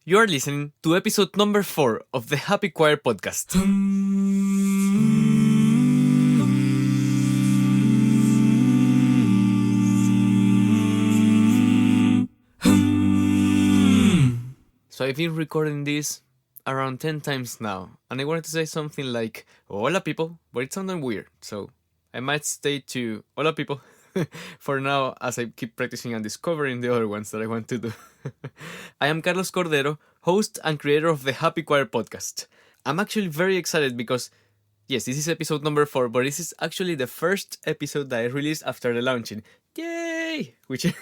You are listening to episode number 4 of the Happy Choir podcast. So I've been recording this around 10 times now, and I wanted to say something like, Hola people, but it sounded weird, so I might stay to Hola people for now as I keep practicing and discovering the other ones that I want to do. I am Carlos Cordero, host and creator of the Happy Choir podcast. I'm actually very excited because, yes, this is episode number 4, but this is actually the first episode that I released after the launching. Yay! Which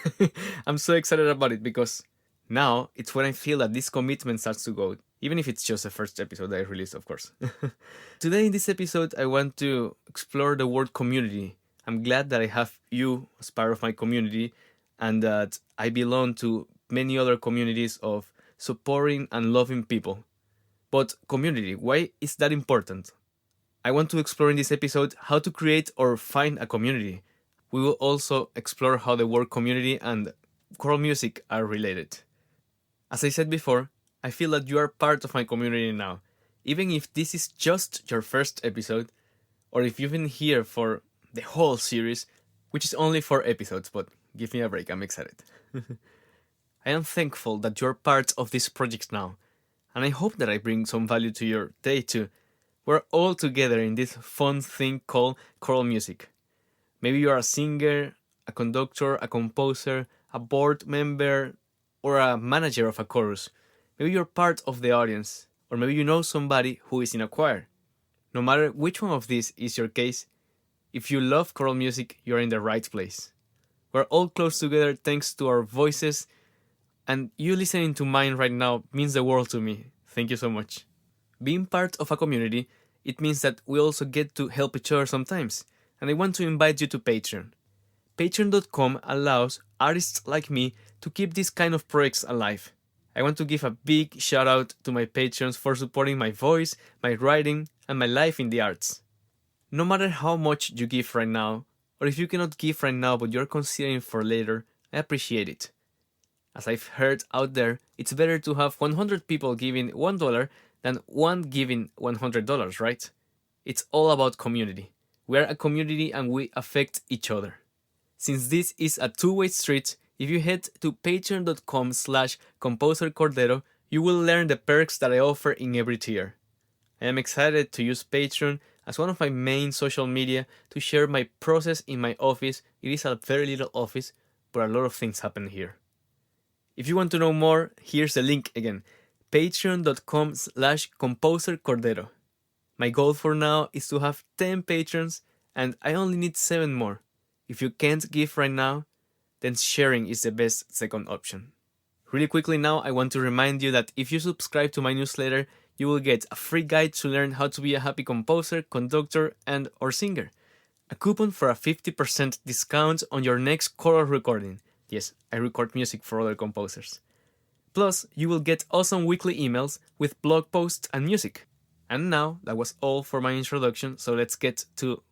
I'm so excited about it because now it's when I feel that this commitment starts to go, even if it's just the first episode that I released, of course. Today in this episode, I want to explore the word community. I'm glad that I have you as part of my community and that I belong to many other communities of supporting and loving people. But community, why is that important? I want to explore in this episode how to create or find a community. We will also explore how the word community and choral music are related. As I said before, I feel that you are part of my community now. Even if this is just your first episode, or if you've been here for the whole series, which is only 4 episodes, but give me a break, I'm excited. I am thankful that you're part of this project now, and I hope that I bring some value to your day too. We're all together in this fun thing called choral music. Maybe you are a singer, a conductor, a composer, a board member, or a manager of a chorus. Maybe you're part of the audience, or maybe you know somebody who is in a choir. No matter which one of these is your case, if you love choral music, you're in the right place. We're all close together thanks to our voices, and you listening to mine right now means the world to me. Thank you so much. Being part of a community, it means that we also get to help each other sometimes, and I want to invite you to Patreon. Patreon.com allows artists like me to keep these kind of projects alive. I want to give a big shout out to my patrons for supporting my voice, my writing, and my life in the arts. No matter how much you give right now, or if you cannot give right now but you're considering for later, I appreciate it. As I've heard out there, it's better to have 100 people giving $1 than one giving $100, right? It's all about community. We are a community and we affect each other. Since this is a two-way street, if you head to patreon.com/composercordero, you will learn the perks that I offer in every tier. I am excited to use Patreon as one of my main social media to share my process in my office. It is a very little office, but a lot of things happen here. If you want to know more, here's the link again, patreon.com/composercordero. My goal for now is to have 10 patrons, and I only need 7 more. If you can't give right now, then sharing is the best second option. Really quickly now, I want to remind you that if you subscribe to my newsletter, you will get a free guide to learn how to be a happy composer, conductor, and or singer. A coupon for a 50% discount on your next choral recording. Yes, I record music for other composers. Plus, you will get awesome weekly emails with blog posts and music. And now, that was all for my introduction, so let's get to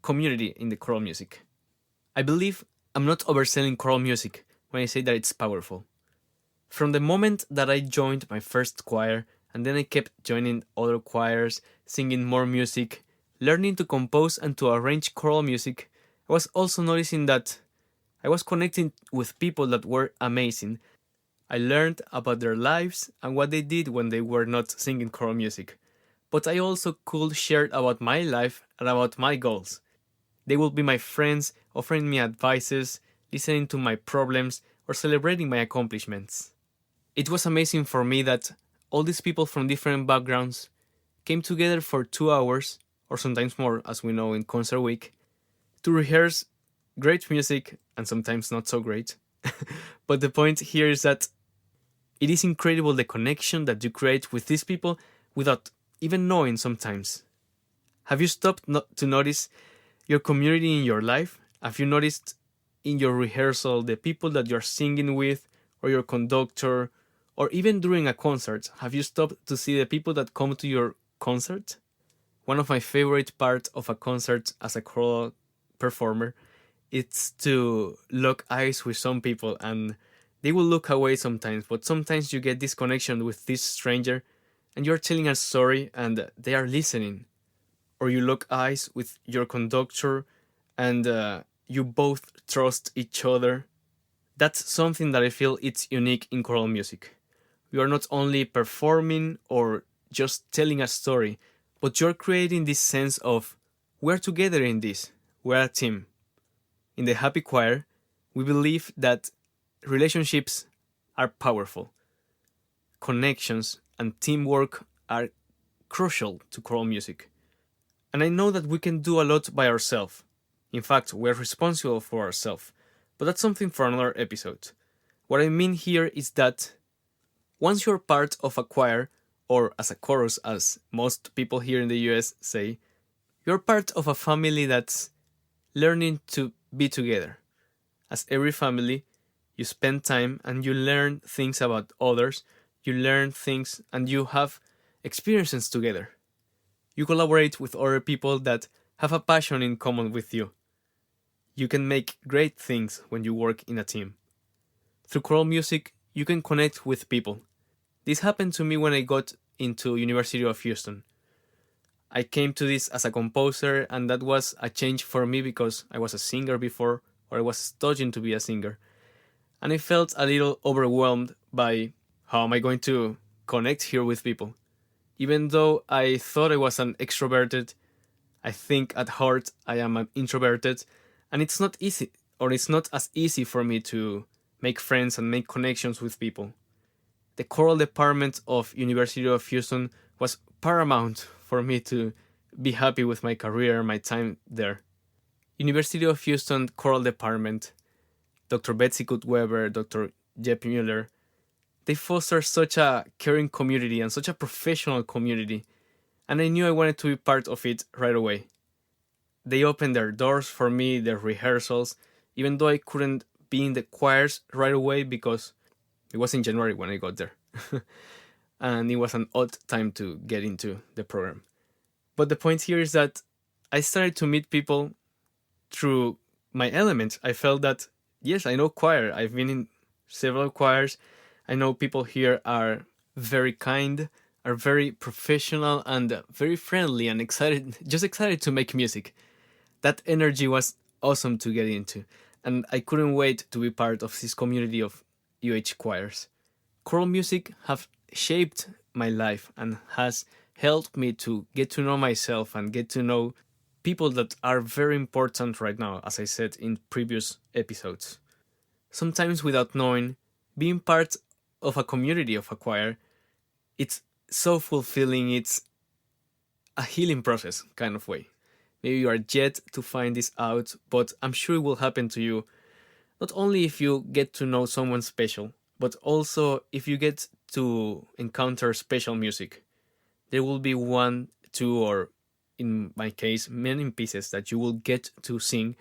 community in the choral music. I believe I'm not overselling choral music when I say that it's powerful. From the moment that I joined my first choir, and then I kept joining other choirs, singing more music, learning to compose and to arrange choral music, I was also noticing that I was connecting with people that were amazing. I learned about their lives and what they did when they were not singing choral music. But I also could share about my life and about my goals. They will be my friends, offering me advices, listening to my problems, or celebrating my accomplishments. It was amazing for me that all these people from different backgrounds came together for 2 hours, or sometimes more, as we know in concert week, to rehearse great music and sometimes not so great. But the point here is that it is incredible the connection that you create with these people without even knowing sometimes. Have you stopped to notice your community in your life? Have you noticed in your rehearsal the people that you're singing with, or your conductor, or even during a concert? Have you stopped to see the people that come to your concert? One of my favorite parts of a concert as a choral performer is to lock eyes with some people and They will look away sometimes, but sometimes you get this connection with this stranger and you're telling a story and they are listening. Or you lock eyes with your conductor and you both trust each other. That's something that I feel it's unique in choral music. You are not only performing or just telling a story, but you're creating this sense of we're together in this, we're a team. In the Happy Choir, we believe that relationships are powerful, connections and teamwork are crucial to choral music. And I know that we can do a lot by ourselves. In fact, we're responsible for ourselves. But that's something for another episode. What I mean here is that once you're part of a choir, or as a chorus, as most people here in the US say, you're part of a family that's learning to be together. As every family, you spend time and you learn things about others, you learn things and you have experiences together. You collaborate with other people that have a passion in common with you. You can make great things when you work in a team. Through choral music, you can connect with people. This happened to me when I got into University of Houston. I came to this as a composer and that was a change for me because I was a singer before, or I was studying to be a singer. And I felt a little overwhelmed by how am I going to connect here with people. Even though I thought I was an extroverted, I think at heart I am an introverted, and it's not easy, or it's not as easy for me to make friends and make connections with people. The choral department of University of Houston was paramount for me to be happy with my career, my time there. University of Houston choral department, Dr. Betsy Kutweber, Dr. Jep Mueller, they foster such a caring community and such a professional community, and I knew I wanted to be part of it right away. They opened their doors for me, their rehearsals, even though I couldn't be in the choirs right away because it was in January when I got there. And it was an odd time to get into the program. But the point here is that I started to meet people through my element. I felt that, yes, I know choir. I've been in several choirs. I know people here are very kind, are very professional, and very friendly and excited, just excited to make music. That energy was awesome to get into, and I couldn't wait to be part of this community of UH choirs. Choral music have shaped my life and has helped me to get to know myself and get to know people that are very important right now, as I said in previous episodes. Sometimes without knowing, being part of a community of a choir, it's so fulfilling, it's a healing process kind of way. Maybe you are yet to find this out, but I'm sure it will happen to you, not only if you get to know someone special, but also if you get to encounter special music. There will be one, two, or in my case, many pieces that you will get to sing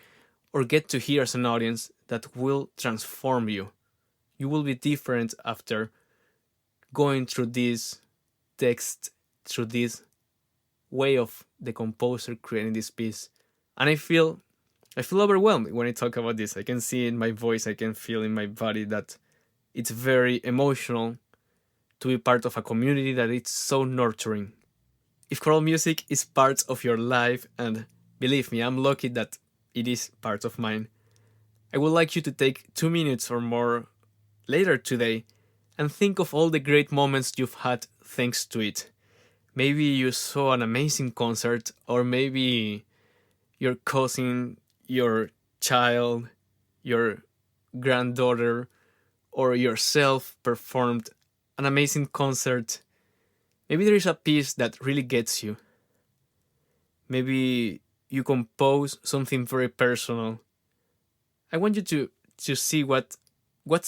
or get to hear as an audience that will transform you. You will be different after going through this text, through this way of the composer creating this piece. And I feel overwhelmed when I talk about this. I can see in my voice, I can feel in my body that it's very emotional to be part of a community that it's so nurturing. If choral music is part of your life, and believe me, I'm lucky that it is part of mine, I would like you to take 2 minutes or more later today and think of all the great moments you've had thanks to it. Maybe you saw an amazing concert, or maybe your cousin, your child, your granddaughter, or yourself performed an amazing concert. Maybe there is a piece that really gets you. Maybe you compose something very personal. I want you to see what's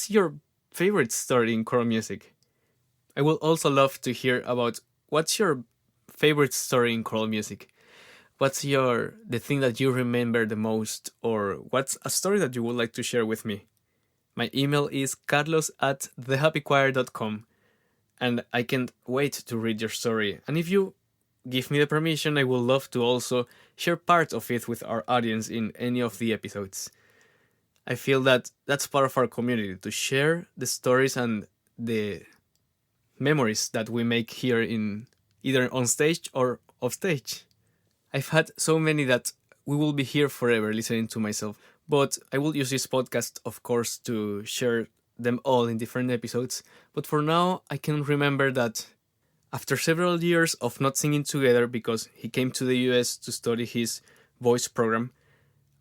your favorite story in choral music. I would also love to hear about what's your favorite story in choral music. What's the thing that you remember the most, or what's a story that you would like to share with me? My email is carlos@thehappychoir.com, and I can't wait to read your story. And if you give me the permission, I would love to also share part of it with our audience in any of the episodes. I feel that that's part of our community to share the stories and the memories that we make here in either on stage or off stage. I've had so many that we will be here forever listening to myself. But I will use this podcast, of course, to share them all in different episodes. But for now, I can remember that after several years of not singing together because he came to the US to study his voice program,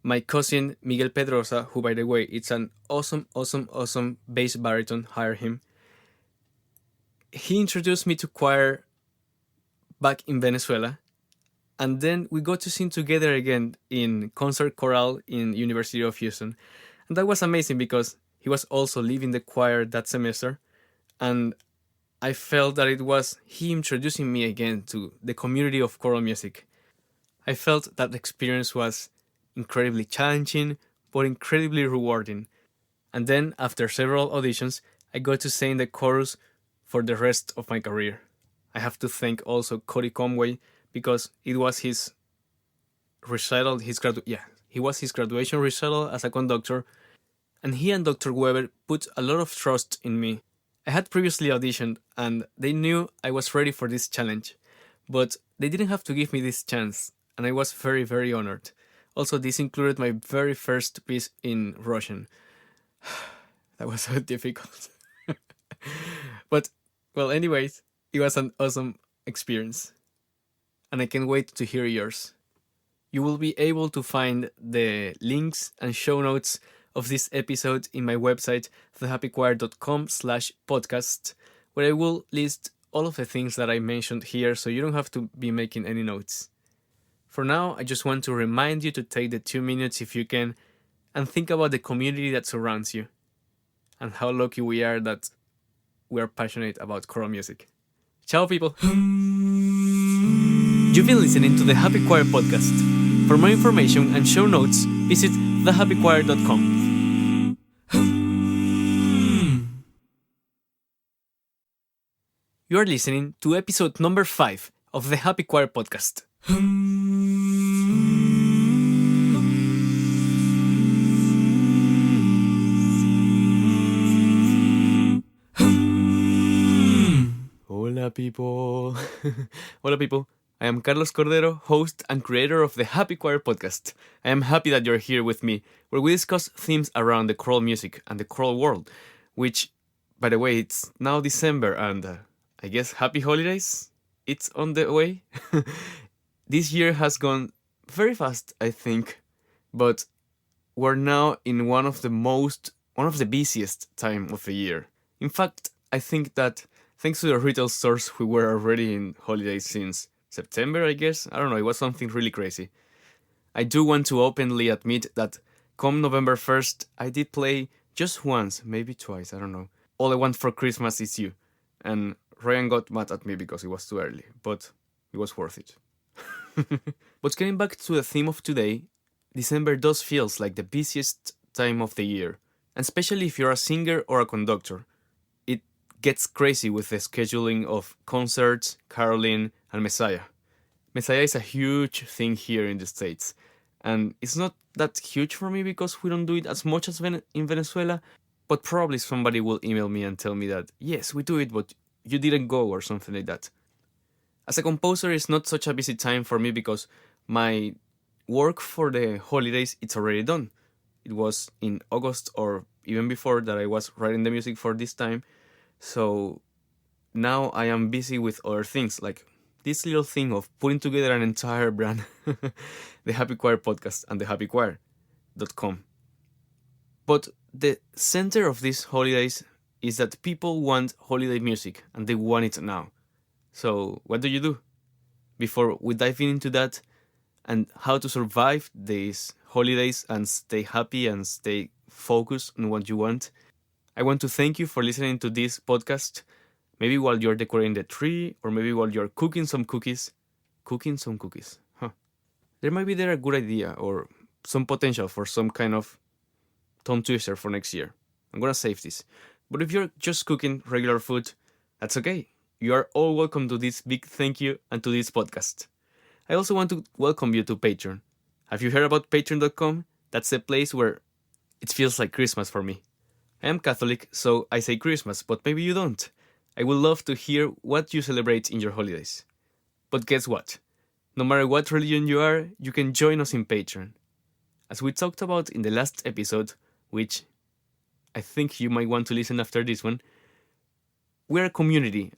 my cousin Miguel Pedrosa, who by the way, it's an awesome bass baritone, hire him. He introduced me to choir back in Venezuela, and then we got to sing together again in concert choral in University of Houston. And that was amazing because he was also leaving the choir that semester, and I felt that it was he introducing me again to the community of choral music. I felt that the experience was incredibly challenging, but incredibly rewarding. And then, after several auditions, I got to sing the chorus for the rest of my career. I have to thank also Cody Conway because it was his recital, he was his graduation recital as a conductor, and he and Dr. Weber put a lot of trust in me. I had previously auditioned, and they knew I was ready for this challenge, but they didn't have to give me this chance, and I was very honored. Also, this included my very first piece in Russian. That was so difficult. But, well, anyways, it was an awesome experience, and I can't wait to hear yours. You will be able to find the links and show notes of this episode in my website, thehappychoir.com/podcast, where I will list all of the things that I mentioned here so you don't have to be making any notes. For now, I just want to remind you to take the 2 minutes if you can and think about the community that surrounds you and how lucky we are that we are passionate about choral music. Ciao, people! You've been listening to the Happy Choir podcast. For more information and show notes, visit thehappychoir.com. You are listening to episode number 5 of the Happy Choir podcast. Hola, people. Hola, people. I am Carlos Cordero, host and creator of the Happy Choir podcast. I am happy that you're here with me, where we discuss themes around the choral music and the choral world, which, by the way, it's now December and I guess happy holidays? It's on the way. This year has gone very fast, I think, but we're now in one of the busiest time of the year. In fact, I think that thanks to the retail stores, we were already in holidays since September, I guess. I don't know, it was something really crazy. I do want to openly admit that come November 1st, I did play just once, maybe twice, I don't know. All I Want for Christmas Is You. And Ryan got mad at me because it was too early, but it was worth it. But getting back to the theme of today, December does feels like the busiest time of the year, and especially if you're a singer or a conductor. It gets crazy with the scheduling of concerts, caroling, and Messiah. Messiah is a huge thing here in the States, and it's not that huge for me because we don't do it as much as in Venezuela, but probably somebody will email me and tell me that, yes, we do it, but you didn't go or something like that. As a composer, it's not such a busy time for me because my work for the holidays, it's already done. It was in August or even before that I was writing the music for this time. So now I am busy with other things, like this little thing of putting together an entire brand, the Happy Choir podcast and the happychoir.com. But the center of these holidays is that people want holiday music and they want it now. So what do? Before we dive into that and how to survive these holidays and stay happy and stay focused on what you want, I want to thank you for listening to this podcast. Maybe while you're decorating the tree, or maybe while you're cooking some cookies. Huh. There might be a good idea or some potential for some kind of tongue twister for next year. I'm gonna save this. But if you're just cooking regular food, that's okay. You are all welcome to this big thank you and to this podcast. I also want to welcome you to Patreon. Have you heard about patreon.com? That's the place where It feels like Christmas for me. I am Catholic, so I say Christmas, but maybe you don't. I would love to hear what you celebrate in your holidays. But guess what? No matter what religion you are, you can join us in Patreon. As we talked about in the last episode, which I think you might want to listen after this one, we're a community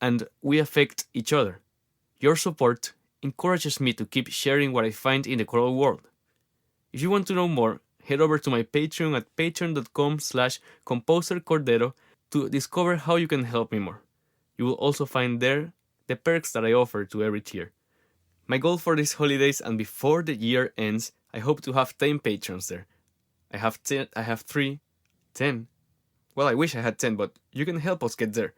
and we affect each other. Your support encourages me to keep sharing what I find in the choral world. If you want to know more, head over to my Patreon at patreon.com/composercordero to discover how you can help me more. You will also find there the perks that I offer to every tier. My goal for these holidays and before the year ends, I hope to have 10 patrons there. I have 3, 10. Well, I wish I had 10, but you can help us get there.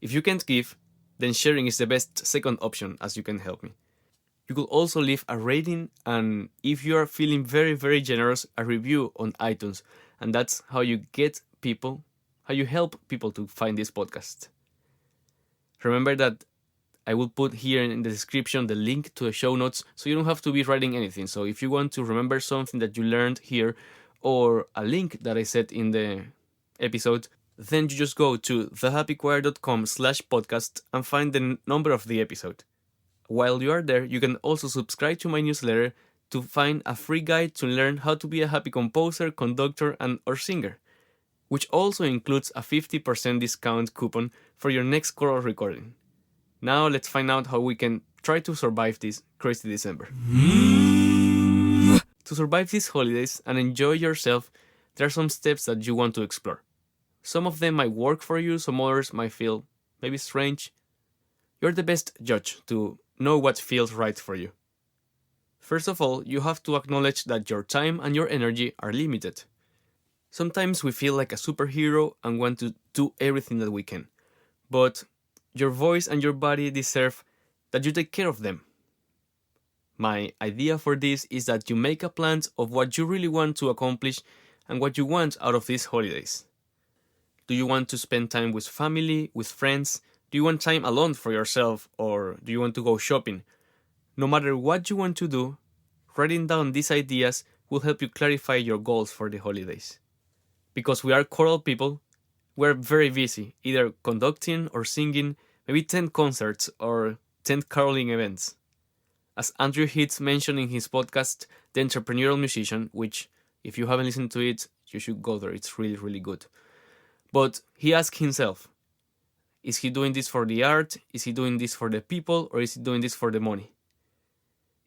If you can't give, then sharing is the best second option as you can help me. You could also leave a rating and if you are feeling very, very generous, a review on iTunes. And that's how you help people to find this podcast. Remember that I will put here in the description the link to the show notes so you don't have to be writing anything. So if you want to remember something that you learned here or a link that I said in the episode, then you just go to thehappychoir.com/podcast and find the number of the episode. While you are there, you can also subscribe to my newsletter to find a free guide to learn how to be a happy composer, conductor, or singer, which also includes a 50% discount coupon for your next choral recording. Now let's find out how we can try to survive this crazy December. To survive these holidays and enjoy yourself, there are some steps that you want to explore. Some of them might work for you, some others might feel maybe strange. You're the best judge to know what feels right for you. First of all, you have to acknowledge that your time and your energy are limited. Sometimes we feel like a superhero and want to do everything that we can. But your voice and your body deserve that you take care of them. My idea for this is that you make a plan of what you really want to accomplish and what you want out of these holidays. Do you want to spend time with family, with friends? Do you want time alone for yourself, or do you want to go shopping? No matter what you want to do, writing down these ideas will help you clarify your goals for the holidays. Because we are choral people, we're very busy, either conducting or singing, maybe 10 concerts or 10 caroling events. As Andrew Hitz mentioned in his podcast, The Entrepreneurial Musician, which, if you haven't listened to it, you should go there, it's really, really good. But he asked himself, is he doing this for the art? Is he doing this for the people? Or is he doing this for the money?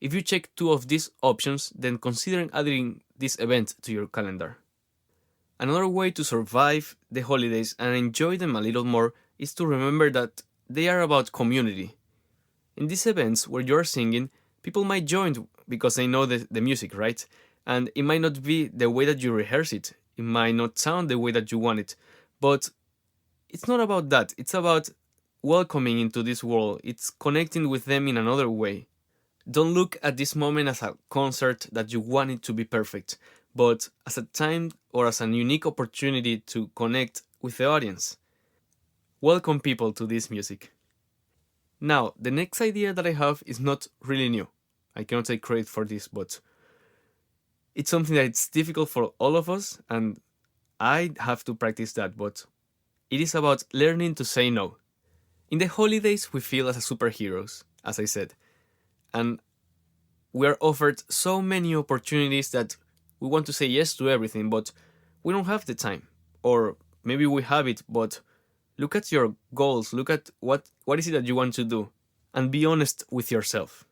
If you check 2 of these options, then consider adding this event to your calendar. Another way to survive the holidays and enjoy them a little more is to remember that they are about community. In these events where you're singing, people might join because they know the music, right? And it might not be the way that you rehearse it. It might not sound the way that you want it. But it's not about that. It's about welcoming into this world. It's connecting with them in another way. Don't look at this moment as a concert that you want it to be perfect, but as a time or as a unique opportunity to connect with the audience. Welcome people to this music. Now, the next idea that I have is not really new. I cannot take credit for this, but it's something that it's difficult for all of us, and I have to practice that, but it is about learning to say no. In the holidays, we feel as superheroes, as I said, and we are offered so many opportunities that we want to say yes to everything, but we don't have the time. Or maybe we have it, but look at your goals, look at what is it that you want to do, and be honest with yourself.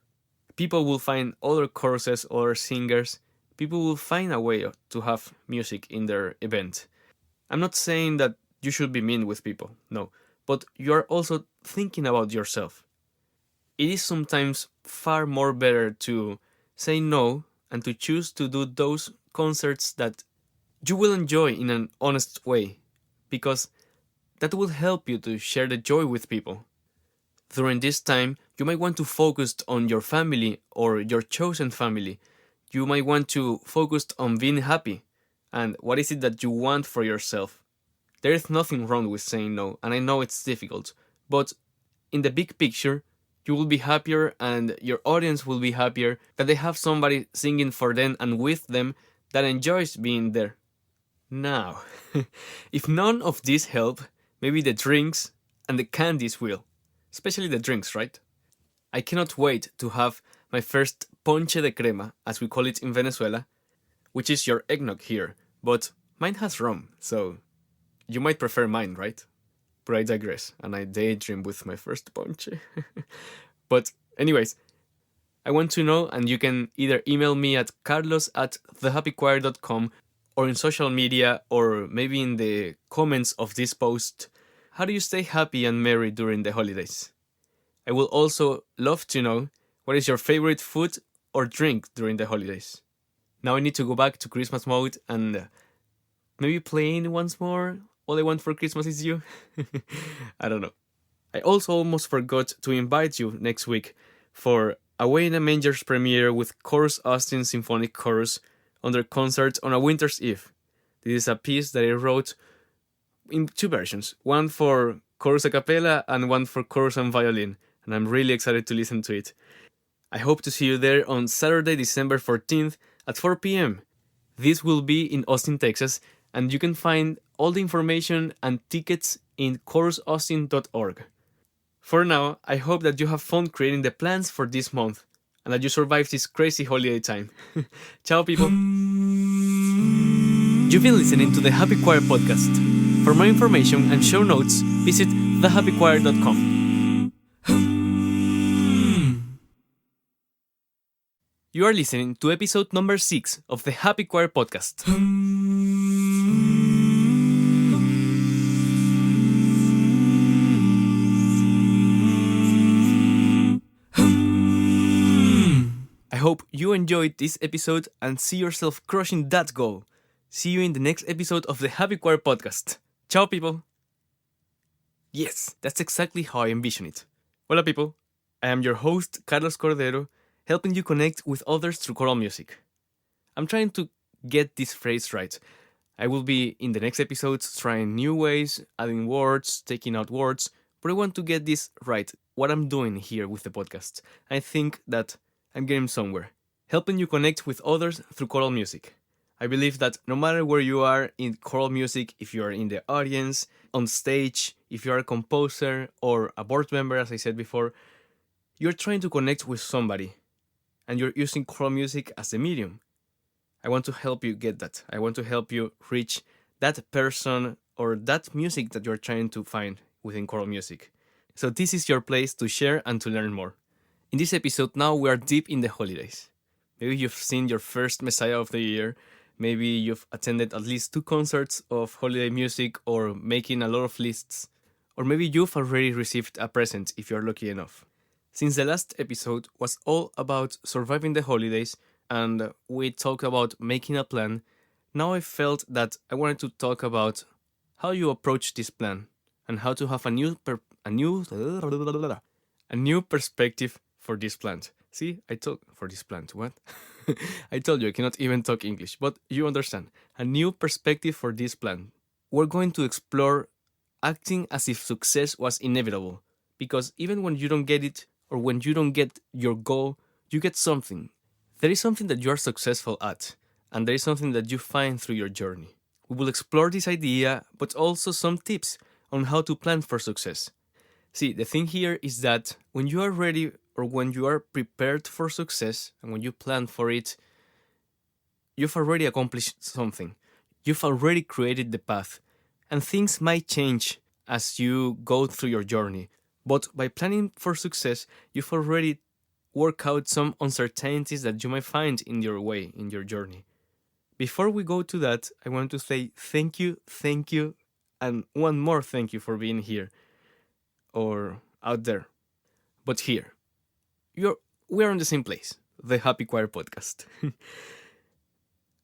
People will find other choruses, other singers. People will find a way to have music in their event. I'm not saying that you should be mean with people, no, but you are also thinking about yourself. It is sometimes far more better to say no and to choose to do those concerts that you will enjoy in an honest way, because that will help you to share the joy with people. During this time, you might want to focus on your family or your chosen family. You might want to focus on being happy and what is it that you want for yourself. There is nothing wrong with saying no, and I know it's difficult, but in the big picture, you will be happier and your audience will be happier that they have somebody singing for them and with them that enjoys being there. Now, if none of these help, maybe the drinks and the candies will. Especially the drinks, right? I cannot wait to have my first ponche de crema, as we call it in Venezuela, which is your eggnog here, but mine has rum, so you might prefer mine, right? But I digress, and I daydream with my first ponche. But, anyways, I want to know, and you can either email me at carlos@thehappychoir.com or in social media, or maybe in the comments of this post. How do you stay happy and merry during the holidays? I will also love to know what is your favorite food or drink during the holidays. Now I need to go back to Christmas mode and maybe playing once more. All I want for Christmas is you. I don't know. I also almost forgot to invite you next week for Away in a Manger's premiere with Chorus Austin Symphonic Chorus on their concert on a Winter's Eve. This is a piece that I wrote in two versions, one for chorus a cappella and one for chorus and violin, and I'm really excited to listen to it. I hope to see you there on Saturday, December 14th at 4 p.m. This will be in Austin, Texas, and you can find all the information and tickets in chorusaustin.org. For now, I hope that you have fun creating the plans for this month and that you survive this crazy holiday time. Ciao, people. You've been listening to the Happy Choir podcast. For more information and show notes, visit thehappychoir.com. You are listening to episode number 6 of the Happy Choir podcast. I hope you enjoyed this episode and see yourself crushing that goal. See you in the next episode of the Happy Choir podcast. Ciao, people! Yes, that's exactly how I envision it. Hola, people. I am your host, Carlos Cordero, helping you connect with others through choral music. I'm trying to get this phrase right. I will be in the next episodes trying new ways, adding words, taking out words, but I want to get this right, what I'm doing here with the podcast. I think that I'm getting somewhere, helping you connect with others through choral music. I believe that no matter where you are in choral music, if you are in the audience, on stage, if you are a composer or a board member, as I said before, you're trying to connect with somebody and you're using choral music as a medium. I want to help you get that. I want to help you reach that person or that music that you're trying to find within choral music. So this is your place to share and to learn more. In this episode now, we are deep in the holidays. Maybe you've seen your first Messiah of the year. Maybe you've attended at least 2 concerts of holiday music or making a lot of lists. Or maybe you've already received a present if you're lucky enough. Since the last episode was all about surviving the holidays and we talked about making a plan, now I felt that I wanted to talk about how you approach this plan and how to have a new perspective for this plant. See, I told for this plant, what? I told you I cannot even talk English, but you understand. A new perspective for this plant. We're going to explore acting as if success was inevitable, because even when you don't get it or when you don't get your goal, you get something. There is something that you are successful at, and there is something that you find through your journey. We will explore this idea, but also some tips on how to plan for success. See, the thing here is that when you are ready or when you are prepared for success and when you plan for it, you've already accomplished something. You've already created the path, and things might change as you go through your journey. But by planning for success, you've already worked out some uncertainties that you might find in your way, in your journey. Before we go to that, I want to say thank you, and one more thank you for being here. Or out there. But here, we're in the same place, the Happy Choir podcast.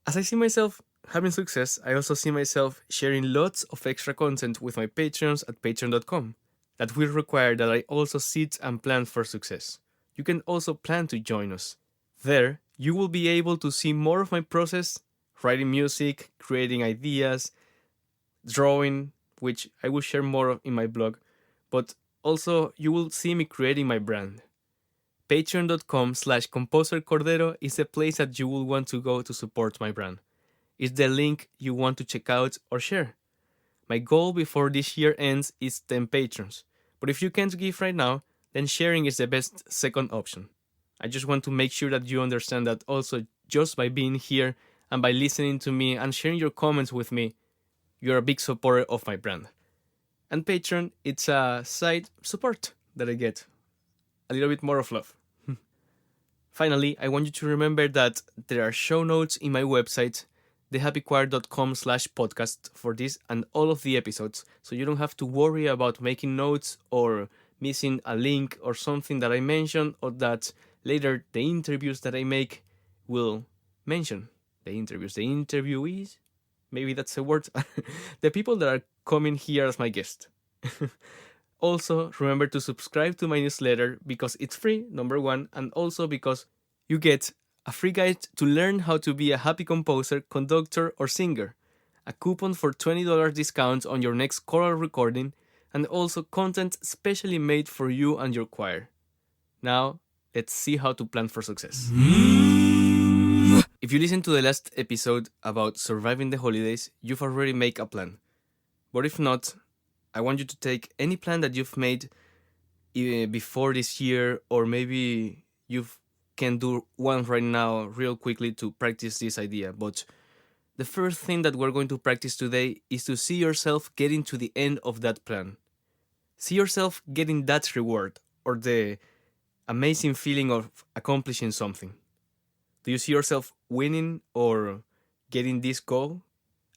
As I see myself having success, I also see myself sharing lots of extra content with my patrons at patreon.com. That will require that I also sit and plan for success. You can also plan to join us. There, you will be able to see more of my process, writing music, creating ideas, drawing, which I will share more of in my blog, but also you will see me creating my brand. Patreon.com/composercordero is a place that you will want to go to support my brand. is the link you want to check out or share. My goal before this year ends is 10 patrons. But if you can't give right now, then sharing is the best second option. I just want to make sure that you understand that also just by being here and by listening to me and sharing your comments with me, you're a big supporter of my brand. And Patreon, it's a side support that I get. A little bit more of love. Finally, I want you to remember that there are show notes in my website, thehappychoir.com/podcast for this and all of the episodes, so you don't have to worry about making notes or missing a link or something that I mention or that later the interviews that I make will mention. The interviewees, maybe that's a word, the people that are coming here as my guest. Also, remember to subscribe to my newsletter because it's free, number one, and also because you get a free guide to learn how to be a happy composer, conductor, or singer, a coupon for $20 discount on your next choral recording, and also content specially made for you and your choir. Now, let's see how to plan for success. If you listen to the last episode about surviving the holidays, you've already made a plan. But if not, I want you to take any plan that you've made before this year, or maybe you can do one right now real quickly to practice this idea. But the first thing that we're going to practice today is to see yourself getting to the end of that plan. See yourself getting that reward or the amazing feeling of accomplishing something. Do you see yourself winning or getting this goal?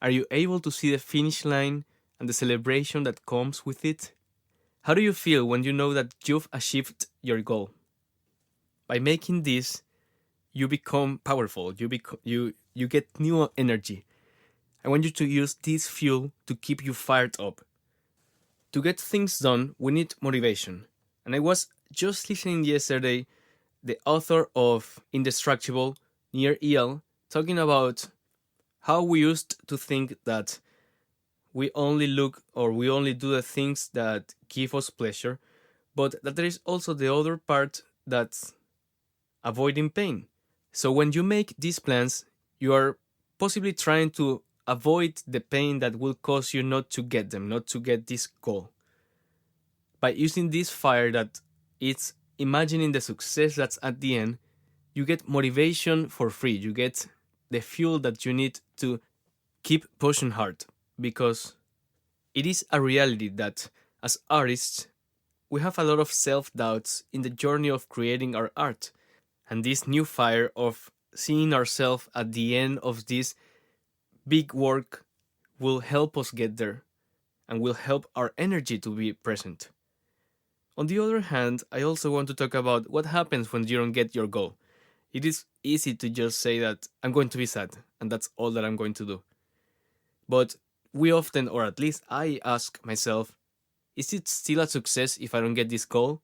Are you able to see the finish line and the celebration that comes with it? How do you feel when you know that you've achieved your goal? By making this, you become powerful. You get new energy. I want you to use this fuel to keep you fired up. To get things done, we need motivation. And I was just listening yesterday the author of Indestructible, Near El, talking about how we used to think that we only look or we only do the things that give us pleasure, but that there is also the other part that's avoiding pain. So when you make these plans, you are possibly trying to avoid the pain that will cause you not to get them, not to get this goal. By using this fire that it's imagining the success that's at the end, you get motivation for free. You get the fuel that you need to keep pushing hard, because it is a reality that as artists, we have a lot of self-doubts in the journey of creating our art. And this new fire of seeing ourselves at the end of this big work will help us get there and will help our energy to be present. On the other hand, I also want to talk about what happens when you don't get your goal. It is easy to just say that I'm going to be sad and that's all that I'm going to do. But we often, or at least I ask myself, is it still a success if I don't get this goal?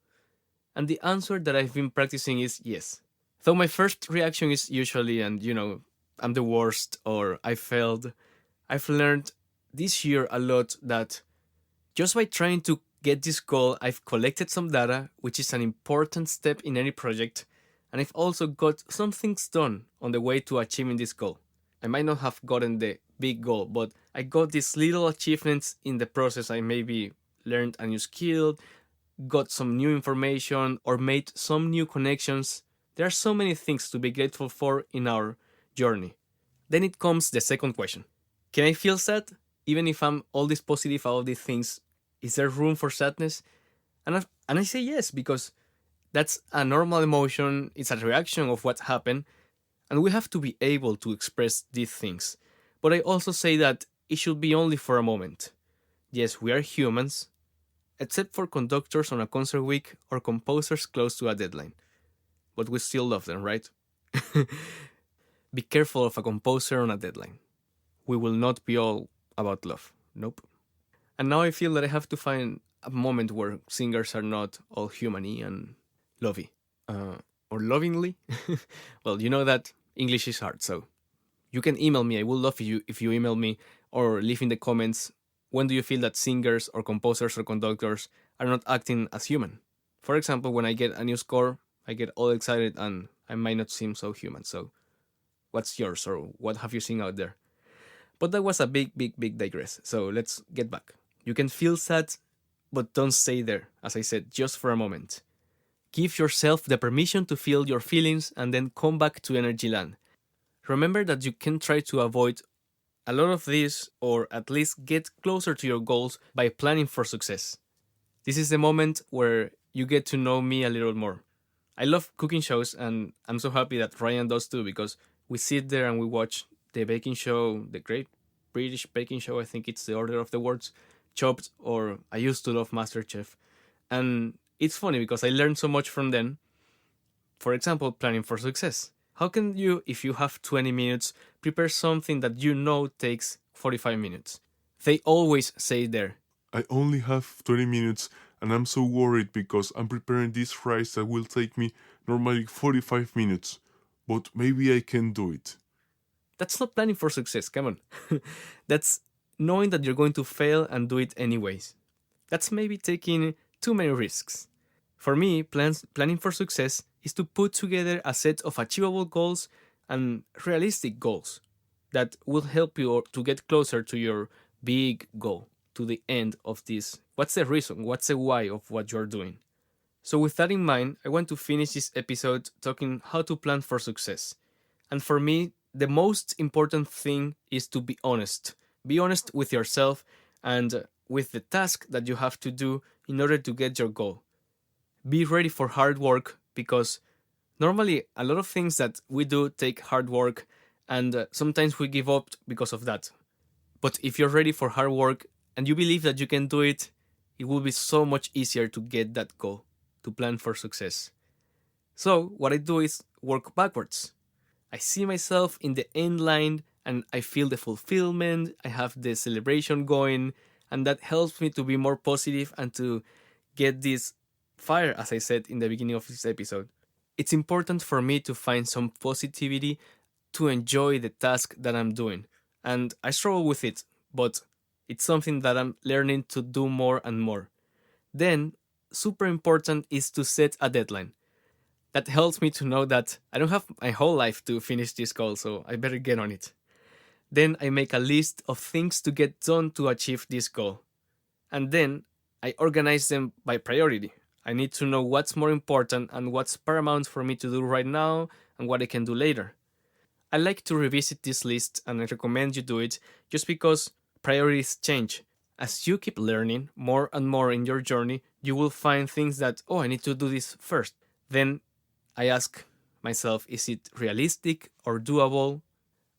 And the answer that I've been practicing is yes. Though my first reaction is usually, and I'm the worst or I failed, I've learned this year a lot that just by trying to get this goal, I've collected some data, which is an important step in any project, and I've also got some things done on the way to achieving this goal. I might not have gotten the big goal, but I got these little achievements in the process. I maybe learned a new skill, got some new information, or made some new connections. There are so many things to be grateful for in our journey. Then it comes the second question. Can I feel sad? Even if I'm all this positive, all these things, is there room for sadness? And I say yes, because that's a normal emotion, it's a reaction of what happened, and we have to be able to express these things. But I also say that it should be only for a moment. Yes, we are humans, except for conductors on a concert week or composers close to a deadline. But we still love them, right? Be careful of a composer on a deadline. We will not be all about love. Nope. And now I feel that I have to find a moment where singers are not all humany and lovey. Or lovingly. Well, you know that English is hard, so you can email me. I will love you if you email me or leave in the comments when do you feel that singers or composers or conductors are not acting as human. For example, when I get a new score, I get all excited and I might not seem so human. So what's yours or what have you seen out there? But that was a big digress. So let's get back. You can feel sad, but don't stay there, as I said, just for a moment. Give yourself the permission to feel your feelings and then come back to energy land. Remember that you can try to avoid a lot of this, or at least get closer to your goals by planning for success. This is the moment where you get to know me a little more. I love cooking shows, and I'm so happy that Ryan does too, because we sit there and we watch the baking show, the Great British Baking Show, I think it's the order of the words, Chopped, or I used to love MasterChef. And it's funny because I learned so much from them. For example, planning for success. How can you, if you have 20 minutes, prepare something that you know takes 45 minutes? They always say there, I only have 20 minutes and I'm so worried because I'm preparing this fries that will take me normally 45 minutes. But maybe I can do it. that's not planning for success, come on. That's knowing that you're going to fail and do it anyways. That's maybe taking too many risks. For me, planning for success is to put together a set of achievable goals and realistic goals that will help you to get closer to your big goal, to the end of this. What's the reason? What's the why of what you're doing? So, with that in mind, I want to finish this episode talking how to plan for success. And for me, the most important thing is to be honest. Be honest with yourself and with the task that you have to do in order to get your goal. Be ready for hard work because normally a lot of things that we do take hard work and sometimes we give up because of that. But if you're ready for hard work and you believe that you can do it, it will be so much easier to get that goal, to plan for success. So, what I do is work backwards. I see myself in the end line and I feel the fulfillment, I have the celebration going, and that helps me to be more positive and to get this fire, as I said in the beginning of this episode. It's important for me to find some positivity to enjoy the task that I'm doing. And I struggle with it, but it's something that I'm learning to do more and more. Then, super important is to set a deadline. That helps me to know that I don't have my whole life to finish this goal, so I better get on it. Then I make a list of things to get done to achieve this goal. And then I organize them by priority. I need to know what's more important and what's paramount for me to do right now and what I can do later. I like to revisit this list and I recommend you do it just because priorities change. As you keep learning more and more in your journey, you will find things that, oh, I need to do this first. Then I ask myself, is it realistic or doable?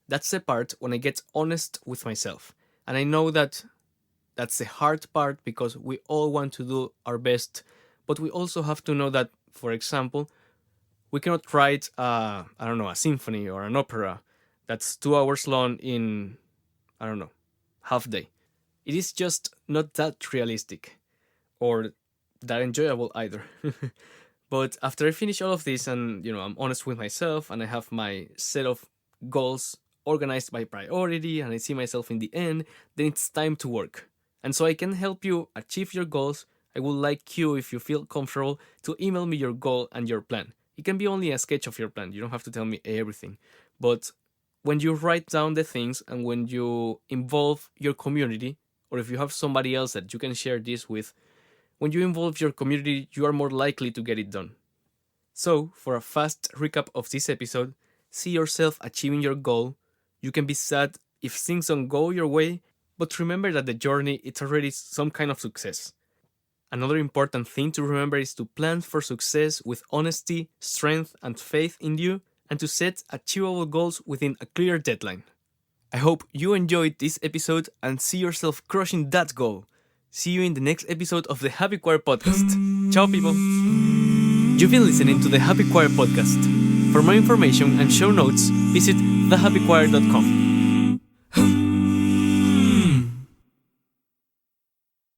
That's the part when I get honest with myself. And I know that that's the hard part because we all want to do our best, but we also have to know that, for example, we cannot write, a symphony or an opera that's 2 hours long in, half day. It is just not that realistic or that enjoyable either. But after I finish all of this and, I'm honest with myself and I have my set of goals organized by priority and I see myself in the end, then it's time to work. And so I can help you achieve your goals. I would like you, if you feel comfortable, to email me your goal and your plan. It can be only a sketch of your plan. You don't have to tell me everything. But when you write down the things and when you involve your community, or if you have somebody else that you can share this with, when you involve your community, you are more likely to get it done. So, for a fast recap of this episode, see yourself achieving your goal. You can be sad if things don't go your way, but remember that the journey is already some kind of success. Another important thing to remember is to plan for success with honesty, strength, and faith in you, and to set achievable goals within a clear deadline. I hope you enjoyed this episode and see yourself crushing that goal. See you in the next episode of the Happy Choir Podcast. Ciao, people! You've been listening to the Happy Choir Podcast. For more information and show notes, visit thehappychoir.com.